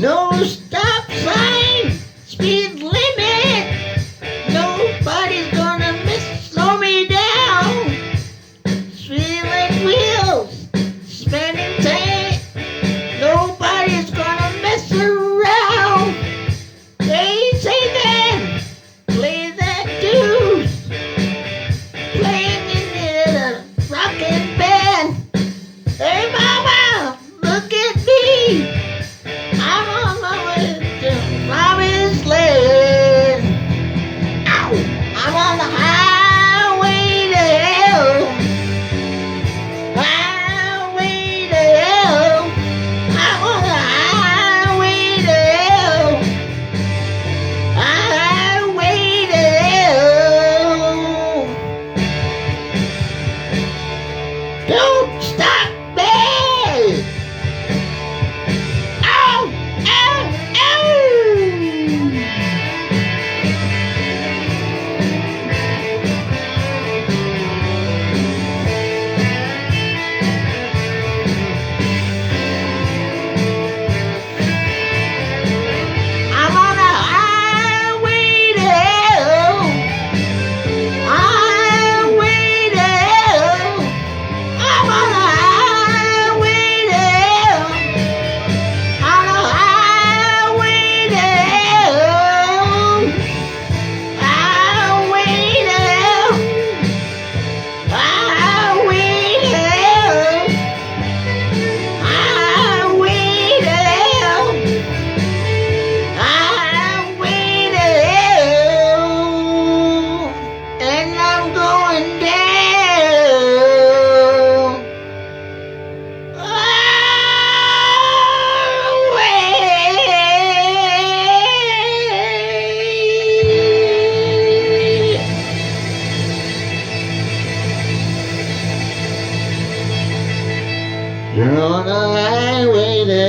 No stop sign, speed limit. Nobody's gonna slow me down. Spinning wheels, spinning tank. Nobody's gonna mess around. They say that, play that dude, playing in a rockin' band. Hey mama, look at me. I'm on my way to promised land. Ow! I'm on the highway to hell. Highway to hell. I'm on the highway to hell. Highway to hell. Don't stop me! Ow! Ow! Ow! I'm on a highway to hell. Highway to hell. I'm on a highway to hell. On a highway to hell. Highway to hell. Highway to hell. Highway to hell. Highway to hell. And I'm going down. You're on the highway to